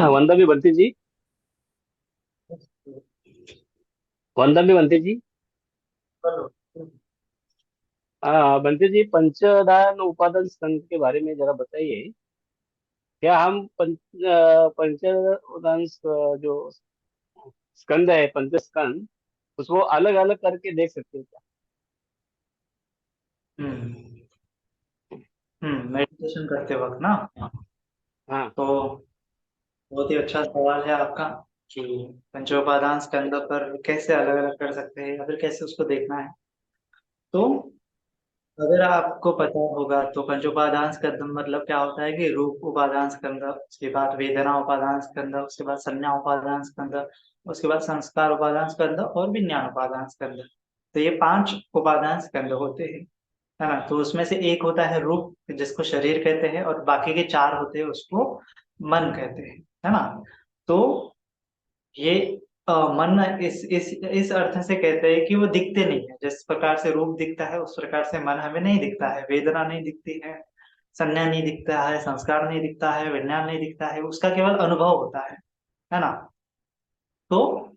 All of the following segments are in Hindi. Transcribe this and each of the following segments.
वंदना बंटी जी। वंदना बंटी जी। बोलो। बंटी जी, पंचदान उपादान स्कंद के बारे में जरा बताइए। क्या हम पंचदान जो स्कंद है, पंच स्कंद, उसको अलग अलग करके देख सकते हैं क्या? हम्म मेडिटेशन करते वक्त ना, हाँ। तो बहुत ही अच्छा सवाल है आपका कि पंचोपादान स्कंद पर कैसे अलग अलग कर सकते हैं या फिर कैसे उसको देखना है। तो अगर आपको पता होगा तो पंचोपादान स्कंद मतलब क्या होता है कि रूप उपादान स्कंद, उसके बाद वेदना उपादान स्कंद, उसके बाद संज्ञा उपादान स्कंद, उसके बाद संस्कार उपादान स्कंद और विज्ञान उपादान स्कंद। तो ये पांच उपादान स्कंद होते हैं, है ना। तो उसमें से एक होता है रूप, जिसको शरीर कहते हैं, और बाकी के चार होते हैं उसको मन कहते हैं, है ना। तो ये मन इस अर्थ से कहते हैं कि वो दिखते नहीं है। जिस प्रकार से रूप दिखता है उस प्रकार से मन हमें नहीं दिखता है, वेदना नहीं दिखती है, संज्ञा नहीं दिखता है, संस्कार नहीं दिखता है, विज्ञान नहीं दिखता है, उसका केवल अनुभव होता है ना। तो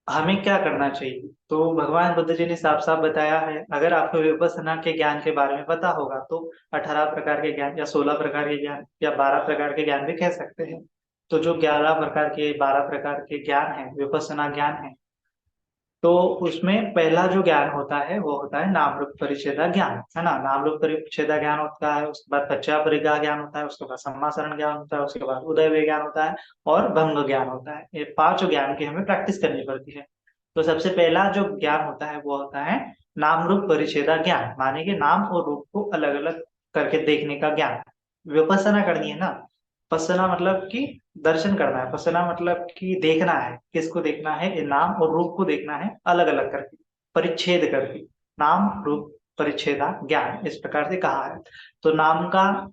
हमें क्या करना चाहिए, तो भगवान बुद्ध जी ने साफ साफ बताया है। अगर आपको विपස්සना के ज्ञान के बारे में पता होगा तो 18 प्रकार के ज्ञान या 16 प्रकार के ज्ञान या 12 प्रकार के ज्ञान भी कह सकते हैं। तो जो 11 प्रकार के 12 प्रकार के ज्ञान है, विपස්සना ज्ञान है, तो उसमें पहला जो ज्ञान होता है वो होता है नाम रूप परिच्छेदा ज्ञान, है ना। नाम रूप परिच्छेदा ज्ञान होता है, उसके बाद पच्चा परिग्रह ज्ञान होता है, उसके बाद सम्मासरण ज्ञान होता है, उसके बाद उदय ज्ञान होता है और भंग ज्ञान होता है। ये पांचों ज्ञान की हमें प्रैक्टिस करनी पड़ती है। तो सबसे पहला जो ज्ञान होता है वो होता है नाम रूप परिच्छेदा ज्ञान, माने कि नाम और रूप को अलग अलग करके देखने का ज्ञान। विपස්සना करनी है ना। पसना मतलब कि दर्शन करना है, पसना मतलब कि देखना है। किसको देखना है, ये नाम और रूप को देखना है अलग अलग करके, परिच्छेद करके। नाम रूप परिच्छेदा ज्ञान इस प्रकार से कहा है। तो नाम का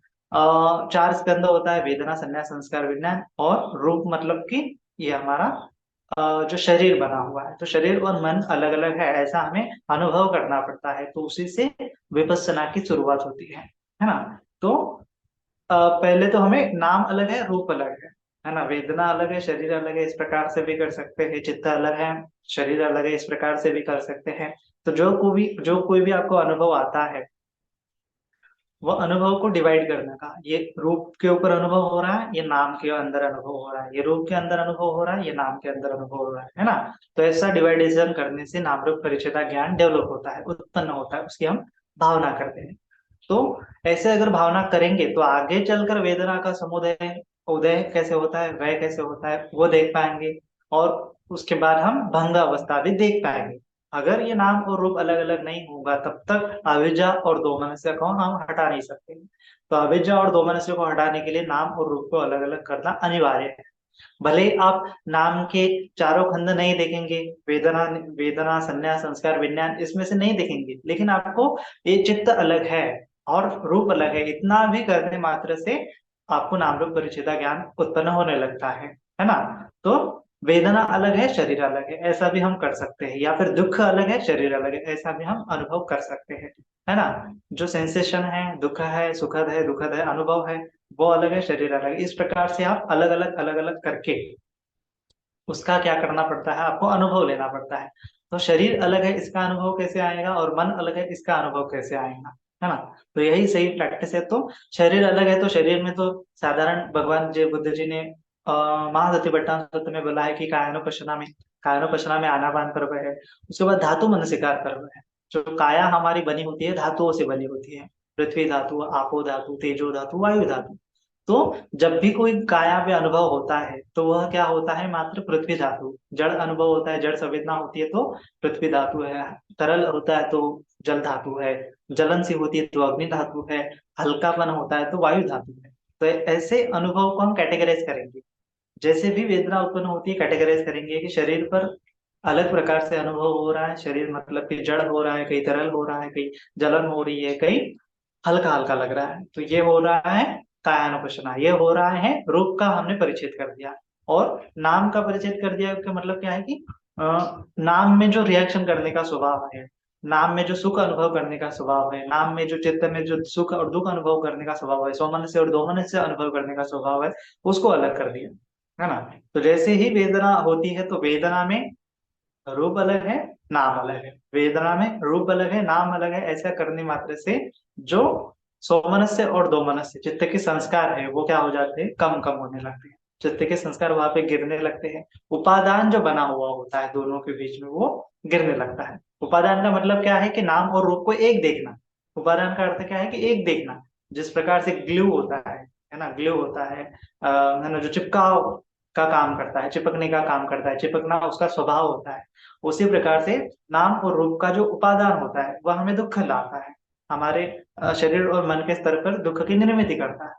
चार स्कंद होता है, वेदना संज्ञा संस्कार विज्ञान। और रूप मतलब कि ये हमारा जो शरीर बना हुआ है, तो शरीर और मन अलग अलग है ऐसा हमें अनुभव करना पड़ता है। तो उसी से विपස්සना की शुरुआत होती है ना। तो पहले तो हमें नाम अलग है, रूप अलग है ना। वेदना अलग है, शरीर अलग है, इस प्रकार से भी कर सकते हैं। चित्त अलग है, शरीर अलग है, इस प्रकार से भी कर सकते हैं। तो जो कोई भी आपको अनुभव आता है, वह अनुभव को डिवाइड करने का, ये रूप के ऊपर अनुभव हो रहा है, ये नाम के अंदर अनुभव हो रहा है, ये रूप के अंदर अनुभव हो रहा है, ये नाम के अंदर अनुभव हो रहा है ना। तो ऐसा डिवाइडेशन करने से नाम रूप परिच्छेदा ज्ञान डेवलप होता है, उत्पन्न होता है, उसकी हम भावना करते हैं। तो ऐसे अगर भावना करेंगे तो आगे चलकर वेदना का समुदय उदय कैसे होता है, वह कैसे होता है, वो देख पाएंगे। और उसके बाद हम भंग अवस्था भी देख पाएंगे। अगर ये नाम और रूप अलग अलग नहीं होगा तब तक अविद्या और दोमनस्य को हम हटा नहीं सकते। तो अविद्या और दोमनस्य को हटाने के लिए नाम और रूप को अलग अलग करना अनिवार्य है। भले ही आप नाम के चारों खंड नहीं देखेंगे, वेदना वेदना संन्यास संस्कार विज्ञान इसमें से नहीं देखेंगे, लेकिन आपको ये चित्त अलग है और रूप अलग है, इतना भी करने मात्र से आपको नाम रूप परिच्छेदा ज्ञान उत्पन्न होने लगता है ना। तो वेदना अलग है, शरीर अलग है, ऐसा भी हम कर सकते हैं। या फिर दुख अलग है, शरीर अलग है, ऐसा भी हम अनुभव कर सकते हैं, है ना। जो सेंसेशन है, दुख है, सुखद है, दुखद है, अनुभव है, वो अलग है, शरीर अलग है। इस प्रकार से आप अलग अलग करके उसका क्या करना पड़ता है, आपको अनुभव लेना पड़ता है। तो शरीर अलग है, इसका अनुभव कैसे आएगा, और मन अलग है, इसका अनुभव कैसे आएगा, है ना। तो यही सही प्रैक्टिस है। तो शरीर अलग है, तो शरीर में तो साधारण भगवान जी बुद्ध जी ने महासतिपट्टन में बोला है कि कायनोपशना में आनापान पर्व है। उसके बाद धातु मनसिकार पर्व है। जो काया हमारी बनी होती है धातुओं से बनी होती है, पृथ्वी धातु, आपो धातु, तेजो धातु, वायु धातु। तो जब भी कोई काया पे अनुभव होता है तो वह क्या होता है, मात्र पृथ्वी धातु। जड़ अनुभव होता है, जड़ संवेदना होती है तो पृथ्वी धातु है। तरल होता है तो जल धातु है। जलन सी होती है तो अग्नि धातु है। हल्कापन होता है तो वायु धातु है। तो ऐसे अनुभव को हम कैटेगराइज करेंगे। जैसे भी वेदना उत्पन्न होती है कैटेगराइज करेंगे कि शरीर पर अलग प्रकार से अनुभव हो रहा है। शरीर मतलब कि जड़ हो रहा है, कहीं तरल हो रहा है, कहीं जलन हो रही है, कहीं हल्का हल्का लग रहा है। तो ये हो रहा है कायानुपशना, ये हो रहा है रूप का हमने परिच्छेद कर दिया। और नाम का परिच्छेद कर दिया का मतलब क्या है कि नाम में जो रिएक्शन करने का स्वभाव है, नाम में जो सुख अनुभव करने का स्वभाव है, नाम में जो चित्त में जो सुख और दुख अनुभव करने का स्वभाव है, सौमनस्य और दोमनस्य अनुभव करने का स्वभाव है, उसको अलग कर दिया। है ना। तो जैसे ही वेदना होती है तो वेदना में रूप अलग है, नाम अलग है। वेदना में रूप अलग है, नाम अलग है। ऐसा करने मात्र से जो सोमनस्य और दोमनस्य चित्त के संस्कार है वो क्या हो जाते हैं, कम कम होने लगते हैं। चित्त के संस्कार वहां पे गिरने लगते हैं। उपादान जो बना हुआ होता है दोनों के बीच में वो गिरने लगता है। उपादान का मतलब क्या है कि नाम और रूप को एक देखना। उपादान का अर्थ क्या है कि एक देखना। जिस प्रकार से ग्लू होता है ना, ग्लू होता है ना, जो चिपकाव का काम करता है, चिपकने का काम करता है, चिपकना उसका स्वभाव होता है। उसी प्रकार से नाम और रूप का जो उपादान होता है वह हमें दुख लाता है। हमारे शरीर और मन के स्तर पर दुख की निर्मित करता है।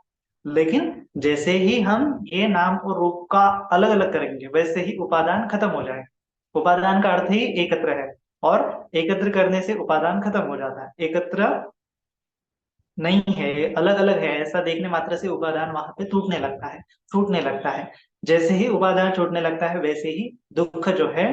लेकिन जैसे ही हम ये नाम और रूप का अलग अलग करेंगे वैसे ही उपादान खत्म हो जाएगा। उपादान का अर्थ ही एकत्र है। और एकत्र करने से उपादान खत्म हो जाता है। एकत्र नहीं है, अलग अलग है ऐसा देखने मात्र से उपादान वहां पे टूटने लगता है, छूटने लगता है। जैसे ही उपादान छूटने लगता है वैसे ही दुख जो है,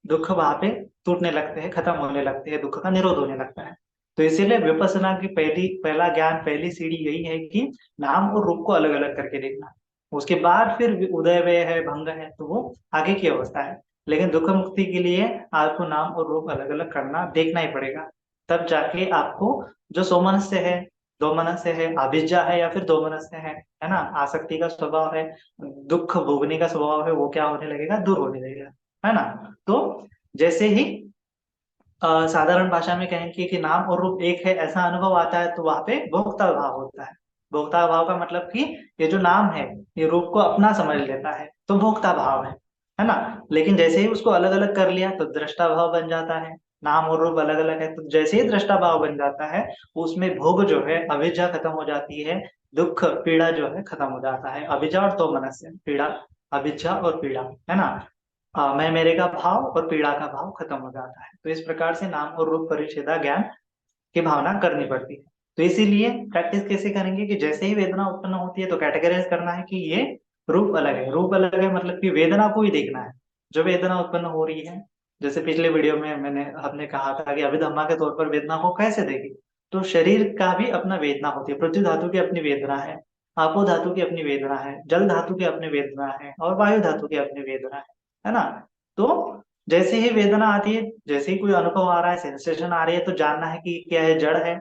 दुख वहां पे टूटने लगते हैं, खत्म होने लगते हैं, दुख का निरोध होने लगता है। तो इसीलिए विपස්සना की पहला ज्ञान, पहली सीढ़ी यही है कि नाम और रूप को अलग अलग करके देखना। उसके बाद फिर उदय व्यय है, भंग है, तो वो आगे की अवस्था है। लेकिन दुख मुक्ति के लिए आपको नाम और रूप अलग अलग करना देखना ही पड़ेगा। तब जाके आपको जो सोमनस्य है, दो मनस्य है, अभिज्जा है, या फिर दो मनस्य है ना, आसक्ति का स्वभाव है, दुख भोगने का स्वभाव है, वो क्या होने लगेगा, दूर होने लगेगा। है ना। तो जैसे ही साधारण भाषा में कहेंगे कि नाम और रूप एक है ऐसा अनुभव आता है तो वहां पे भोक्ता भाव होता है। भोक्ता भाव का मतलब कि ये जो नाम है ये रूप को अपना समझ लेता है तो भोक्ता भाव है ना। लेकिन जैसे ही उसको अलग अलग कर लिया तो दृष्टा भाव बन जाता है। नाम और रूप अलग अलग है तो जैसे ही दृष्टा भाव बन जाता है उसमें भोग जो है, अविद्या खत्म हो जाती है। दुख पीड़ा जो है खत्म हो जाता है। अविद्या और तो मनस्य पीड़ा, अविद्या और पीड़ा, है ना। मैं मेरे का भाव और पीड़ा का भाव खत्म हो जाता है। तो इस प्रकार से नाम और रूप परिच्छेदा ज्ञान की भावना करनी पड़ती है। तो इसीलिए प्रैक्टिस कैसे करेंगे कि जैसे ही वेदना उत्पन्न होती है तो कैटेगराइज करना है कि ये रूप अलग है। रूप अलग है मतलब कि वेदना को ही देखना है, जो वेदना उत्पन्न हो रही है। जैसे पिछले वीडियो में मैंने आपने कहा था कि अभिधम्मा के तौर पर वेदना को कैसे देखें। तो शरीर का भी अपना वेदना होती है। पृथ्वी धातु की अपनी वेदना है, आपो धातु की अपनी वेदना है, जल धातु की अपनी वेदना है, और वायु धातु की अपनी वेदना है ना। तो जैसे ही वेदना आती है, जैसे ही कोई अनुभव आ रहा है, सेंसेशन आ रही है, तो जानना है कि क्या है, जड़ है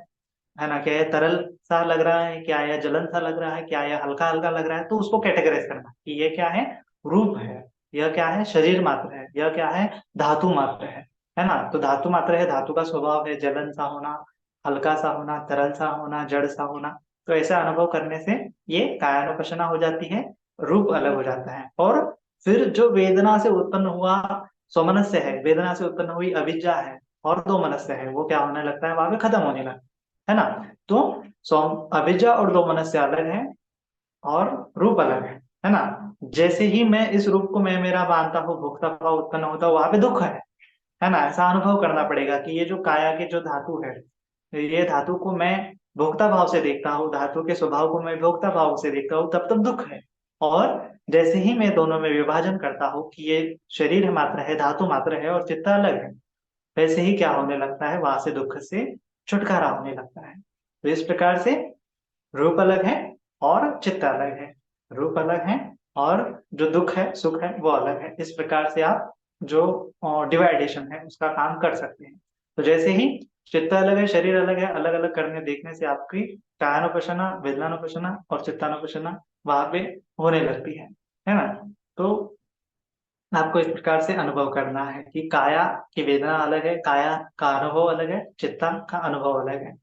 ना, क्या ये तरल सा लग रहा है, क्या यह जलन सा लग रहा है, क्या यह हल्का हल्का लग रहा है। तो उसको कैटेगराइज करना कि ये क्या है, रूप है, यह क्या है, शरीर मात्र है, यह क्या है, धातु मात्र है ना। तो धातु मात्र है, धातु का स्वभाव है जलन सा होना, हल्का सा होना, तरल सा होना, जड़ सा होना। तो ऐसा अनुभव करने से ये कायानुपशना हो जाती है, रूप अलग हो जाता है। और फिर जो वेदना से उत्पन्न हुआ सोमनस्य है, वेदना से उत्पन्न हुई अविद्या है, और दो मनस्य है, वो क्या होने लगता है, वहां पे खत्म होने लगता है ना। तो सोम अविद्या और दो मनस्य अलग है और रूप अलग है ना। जैसे ही मैं इस रूप को मैं मेरा मानता हूँ, भोक्ता भाव उत्पन्न होता है, वहां पे दुख है ना। ऐसा अनुभव करना पड़ेगा कि ये जो काया के जो धातु है, ये धातु को मैं भोक्ता भाव से देखता हूँ, धातु के स्वभाव को मैं भोक्ता भाव से देखता हूँ, तब तक दुख है। और जैसे ही मैं दोनों में विभाजन करता हूँ कि ये शरीर मात्र है, धातु मात्र है, और चित्त अलग है, वैसे ही क्या होने लगता है, वहां से दुख से छुटकारा होने लगता है। तो इस प्रकार से रूप अलग है और चित्त अलग है, रूप अलग है और जो दुख है, सुख है, वो अलग है। इस प्रकार से आप जो डिवाइडेशन है उसका काम कर सकते हैं। तो जैसे ही चित्त अलग है, शरीर अलग है, अलग अलग करने देखने से आपकी कायानुपशना, वेदनानुपशना और चित्तानुपशना वहां पे होने लगती है ना। तो आपको इस प्रकार से अनुभव करना है कि काया की वेदना अलग है, काया का अनुभव अलग है, चित्ता का अनुभव अलग है।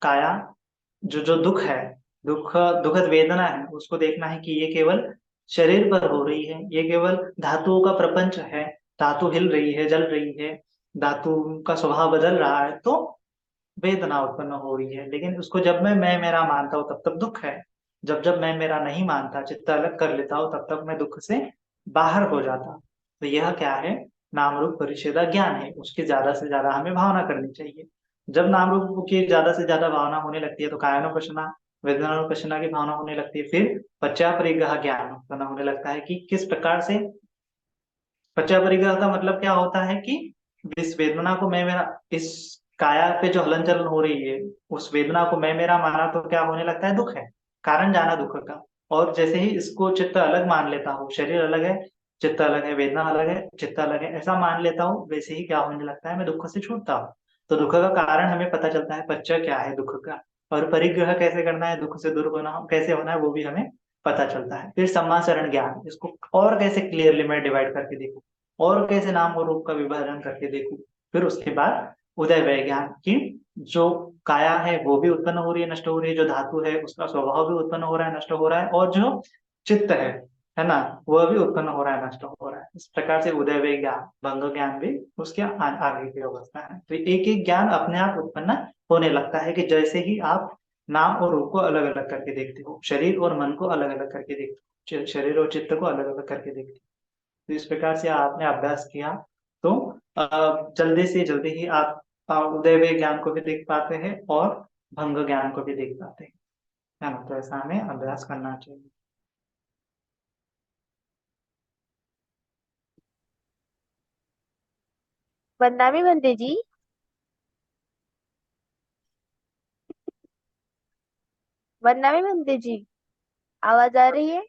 काया जो जो दुख है, दुख दुखद वेदना है, उसको देखना है कि ये केवल शरीर पर हो रही है, ये केवल धातुओं का प्रपंच है, धातु हिल रही है, जल रही है, धातु का स्वभाव बदल रहा है, तो वेदना उत्पन्न हो रही है। लेकिन उसको जब मैं मेरा मानता हूँ तब तक दुख है। जब जब मैं मेरा नहीं मानता, चित्त अलग कर लेता हूँ, तब तक मैं दुख से बाहर हो जाता हूँ। तो यह क्या है, नाम रूप परिच्छेदा ज्ञान है। उसकी ज्यादा से ज्यादा हमें भावना करनी चाहिए। जब नाम रूप की ज्यादा से ज्यादा भावना होने लगती है तो कायानुपश्यना, वेदनानुपश्यना की भावना होने लगती है। फिर पश्चापरिग्रह ज्ञान उत्पन्न होने लगता है कि किस प्रकार से। पश्चापरिग्रह का मतलब क्या होता है कि इस वेदना को मैं मेरा, इस काया पे जो हलन चलन हो रही है, उस वेदना को मैं मेरा माना तो क्या होने लगता है, दुख है। कारण जाना दुख का, और जैसे ही इसको चित्त अलग मान लेता हूँ, शरीर अलग है, चित्त अलग है, वेदना अलग है, चित्त अलग है, ऐसा मान लेता हूँ, वैसे ही क्या होने लगता है, मैं दुख से छूटता हूँ। तो दुख का कारण हमें पता चलता है, पच्चय क्या है दुख का, और परिग्रह कैसे करना है, दुख से दूर होना कैसे होना है, वो भी हमें पता चलता है। फिर सम्माचरण ज्ञान, इसको और कैसे क्लियरली मैं डिवाइड करके देखूं, और कैसे नाम और रूप का विभाजन करके देखूं। फिर उसके बाद उदय व्यय ज्ञान की, जो काया है वो भी उत्पन्न हो रही है, नष्ट हो रही है, जो धातु है उसका स्वभाव भी उत्पन्न हो रहा है, नष्ट हो रहा है, और जो चित्त है ना, वह भी उत्पन्न हो रहा है, नष्ट हो रहा है। इस प्रकार से उदय वे ज्ञान, भंग ज्ञान भी उसके आगे की अवस्था है। तो एक एक ज्ञान अपने आप उत्पन्न होने लगता है, कि जैसे ही आप नाम और रूप को अलग अलग करके देखते हो, शरीर और मन को अलग अलग करके देखते हो, शरीर और चित्त को अलग अलग करके देखते हो। तो इस प्रकार से आपने अभ्यास किया तो जल्दी से जल्दी ही आप उदय वे ज्ञान को भी देख पाते हैं और भंग ज्ञान को भी देख पाते हैं, है ना। तो ऐसा हमें अभ्यास करना चाहिए। वंदना भी बनते जी। वंदना भी बनते जी, आवाज आ रही है?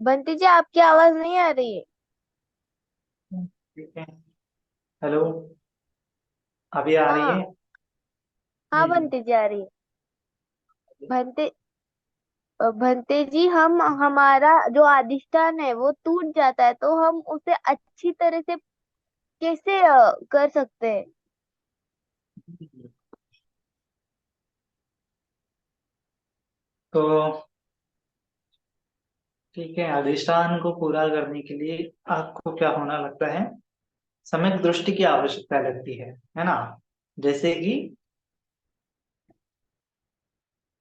बनते जी, आपकी आवाज नहीं आ रही है। ठीक है। हेलो, अभी आ रही है? हाँ। हाँ जी बनते जी आ रही है। जी। बनते बनते जी, हम हमारा जो अधिष्ठान है वो टूट जाता है, तो हम उसे अच्छी तरह से कैसे कर सकते हैं? तो ठीक है, अधिष्ठान को पूरा करने के लिए आपको क्या होना लगता है, सम्यक दृष्टि की आवश्यकता लगती है ना। जैसे कि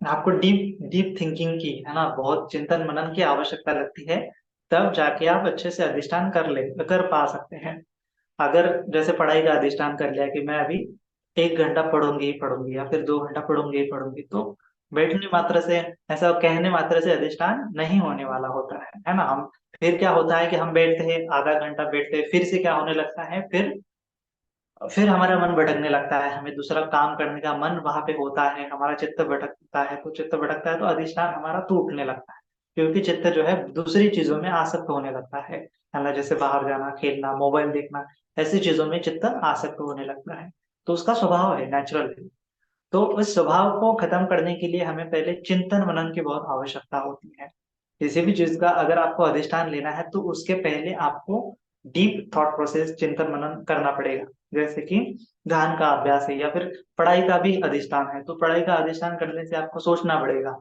आपको डीप डीप थिंकिंग की, है ना, बहुत चिंतन मनन की आवश्यकता लगती है, तब जाके आप अच्छे से अधिष्ठान कर पा सकते हैं। अगर जैसे पढ़ाई का अधिष्ठान कर लिया कि मैं अभी 1 घंटा पढ़ूंगी ही पढ़ूंगी, या फिर 2 घंटा पढ़ूंगी ही पढ़ूंगी, तो बैठने मात्र से, ऐसा कहने मात्र से अधिष्ठान नहीं होने वाला होता है ना। हम फिर क्या होता है कि हम बैठते हैं, आधा घंटा बैठते हैं, फिर से क्या होने लगता है, फिर हमारा मन भटकने लगता है, हमें दूसरा काम करने का मन वहां पे होता है, हमारा चित्त भटकता है, तो चित्त भटकता है तो अधिष्ठान हमारा टूटने लगता है, क्योंकि चित्त जो है दूसरी चीजों में आसक्त होने लगता है ना। जैसे बाहर जाना, खेलना, मोबाइल देखना, ऐसी चीजों में चित्त आसक्त होने लगता है। तो उसका स्वभाव है, नेचुरल है। तो उस स्वभाव को खत्म करने के लिए हमें पहले चिंतन मनन की बहुत आवश्यकता होती है। किसी भी चीज का अगर आपको अधिष्ठान लेना है तो उसके पहले आपको डीप थॉट प्रोसेस, चिंतन मनन करना पड़ेगा। जैसे कि ध्यान का अभ्यास है, या फिर पढ़ाई का भी अधिष्ठान है, तो पढ़ाई का अधिष्ठान करने से आपको सोचना पड़ेगा,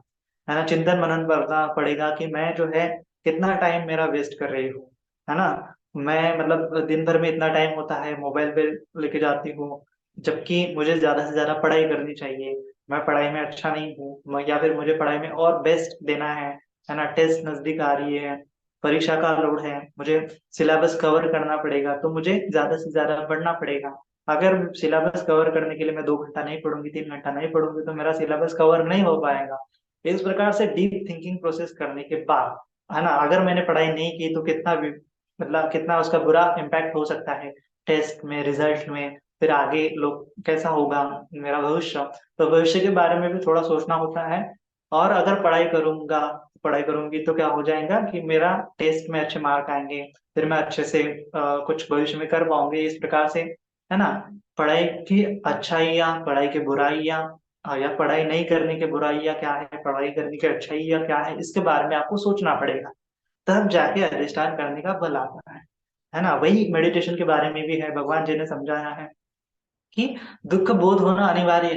है ना, चिंतन मनन करना पड़ेगा कि मैं जो है कितना टाइम मेरा वेस्ट कर रही हूँ, है ना। मैं मतलब दिन भर में इतना टाइम होता है मोबाइल पे लेके जाती हूँ, जबकि मुझे ज्यादा से ज्यादा पढ़ाई करनी चाहिए। मैं पढ़ाई में अच्छा नहीं हूँ, या फिर मुझे पढ़ाई में और बेस्ट देना है ना। टेस्ट नजदीक आ रही है, परीक्षा का लोड है, मुझे सिलेबस कवर करना पड़ेगा, तो मुझे ज्यादा से ज्यादा पढ़ना पड़ेगा। अगर सिलेबस कवर करने के लिए मैं 2 घंटा नहीं पढ़ूंगी, 3 घंटा नहीं पढ़ूंगी, तो मेरा सिलेबस कवर नहीं हो पाएगा। इस प्रकार से डीप थिंकिंग प्रोसेस करने के बाद, है ना, अगर मैंने पढ़ाई नहीं की तो मतलब कितना उसका बुरा इम्पैक्ट हो सकता है, टेस्ट में, रिजल्ट में, फिर आगे लोग कैसा होगा मेरा भविष्य। तो भविष्य के बारे में भी थोड़ा सोचना होता है। और अगर पढ़ाई करूंगी तो क्या हो जाएगा कि मेरा टेस्ट में अच्छे मार्क आएंगे, फिर मैं अच्छे से कुछ भविष्य में कर पाऊंगी, इस प्रकार से, है ना। पढ़ाई की अच्छाइयाँ, पढ़ाई की बुराइयाँ, या पढ़ाई नहीं करने की बुराइयाँ क्या है, पढ़ाई करने की अच्छाइयाँ क्या है, इसके बारे में आपको सोचना पड़ेगा। तब जाके अधिष्ठान करने का बल आता है ना। वही मेडिटेशन के बारे में भी है, भगवान जी ने समझाया है कि दुख बोध होना अनिवार्य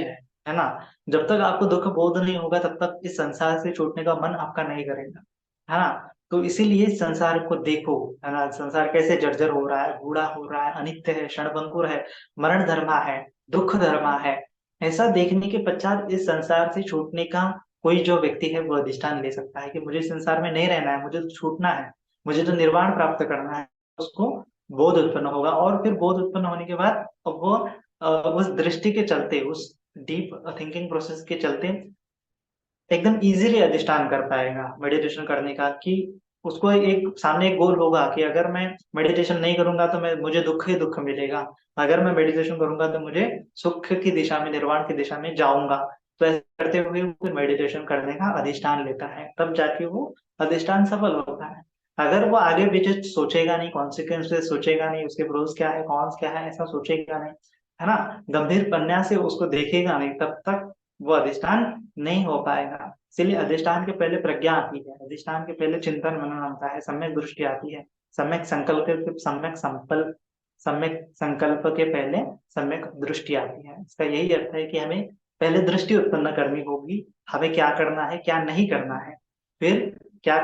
है ना। जब तक आपको दुख बोध नहीं होगा तब तक इस संसार से छूटने का मन आपका नहीं करेगा, है ना। तो इसीलिए इस संसार को देखो, है ना, संसार कैसे जर्जर हो रहा है, बूढ़ा हो रहा है, अनित्य है, क्षणभंगुर है, मरण धर्मा है, दुख धर्मा है। ऐसा देखने के पश्चात इस संसार से छूटने का कोई जो व्यक्ति है वो अधिष्ठान ले सकता है कि मुझे इस संसार में नहीं रहना है, मुझे तो छूटना है, मुझे तो निर्वाण प्राप्त करना है। उसको बोध उत्पन्न होगा, और फिर बोध उत्पन्न होने के बाद वो उस दृष्टि के चलते, उस डीप थिंकिंग प्रोसेस के चलते एकदम इजीली अधिष्ठान कर पाएगा मेडिटेशन करने का। कि उसको एक सामने एक गोल होगा कि अगर मैं मेडिटेशन नहीं करूंगा तो मैं मुझे दुख ही दुख मिलेगा, अगर मैं मेडिटेशन करूंगा तो मुझे सुख की दिशा में, निर्वाण की दिशा में जाऊंगा। तो ऐसे करते हुए वो फिर मेडिटेशन करने का अधिष्ठान लेता है, तब जाके वो अधिष्ठान सफल होता है। अगर वो आगे पीछे सोचेगा नहीं, कॉन्सिक्वेंसेस सोचेगा नहीं, उसके प्रोस क्या है कॉन्स क्या है ऐसा सोचेगा नहीं, है ना, गंभीर पन्या से उसको देखेगा नहीं, तब तक वो अधिष्ठान नहीं हो पाएगा। इसलिए अधिष्ठान के पहले प्रज्ञा आती है, अधिष्ठान के पहले चिंतन मनन आता है, सम्यक दृष्टि आती है, सम्यक संकल्प, सम्यक संकल्प के पहले सम्यक दृष्टि आती है। इसका यही अर्थ है कि हमें पहले दृष्टि उत्पन्न करनी होगी, हमें क्या करना है क्या नहीं करना है, फिर क्या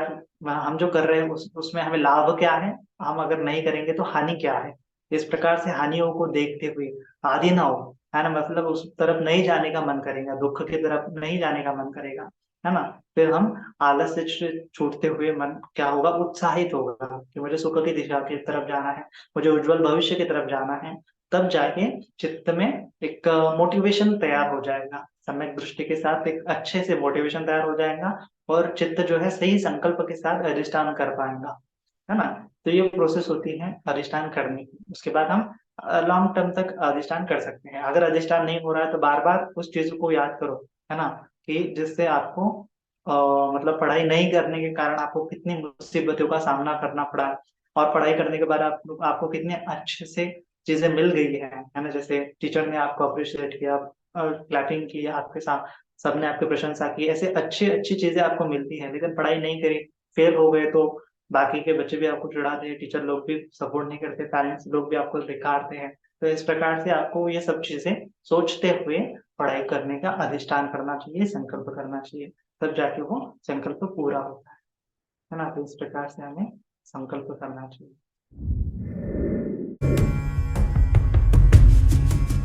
हम जो कर रहे हैं उसमें हमें लाभ क्या है, हम अगर नहीं करेंगे तो हानि क्या है। इस प्रकार से हानियों को देखते हुए आदि ना हो, है ना, मतलब उस तरफ नहीं जाने का मन करेगा, दुख की तरफ नहीं जाने का मन करेगा, है ना, फिर हम आलस से छूटते हुए मन क्या होगा, उत्साहित होगा कि मुझे सुख की दिशा की तरफ जाना है, मुझे उज्जवल भविष्य की तरफ जाना है। तब जाके चित्त में एक मोटिवेशन तैयार हो जाएगा, सम्यक दृष्टि के साथ एक अच्छे से मोटिवेशन तैयार हो जाएगा, और चित्त जो है सही संकल्प के साथ अधिष्ठान कर पाएगा, है ना। तो ये प्रोसेस होती है अधिष्ठान करने की। उसके बाद हम लॉन्ग टर्म तक अधिष्ठान कर सकते हैं। अगर अधिष्ठान नहीं हो रहा है तो बार बार उस चीज को याद करो, है ना, कि जिससे आपको मतलब पढ़ाई नहीं करने के कारण आपको कितनी मुसीबतों का सामना करना पड़ा, और पढ़ाई करने के बाद आपको कितने अच्छे से चीजें मिल गई है ना, जैसे टीचर ने आपको अप्रिशिएट किया, क्लैपिंग की आपके साथ, सबने आपकी प्रशंसा की, ऐसे अच्छी अच्छी चीजें आपको मिलती है। लेकिन पढ़ाई नहीं करी, फेल हो गए, तो बाकी के बच्चे भी आपको चिढ़ाते हैं, टीचर लोग भी सपोर्ट नहीं करते, पेरेंट्स लोग भी आपको धिक्कारते हैं। तो इस प्रकार से आपको ये सब चीजें सोचते हुए पढ़ाई करने का अधिष्ठान करना चाहिए, संकल्प करना चाहिए, तब जाके वो संकल्प पूरा होता है ना। तो इस प्रकार से हमें संकल्प करना चाहिए।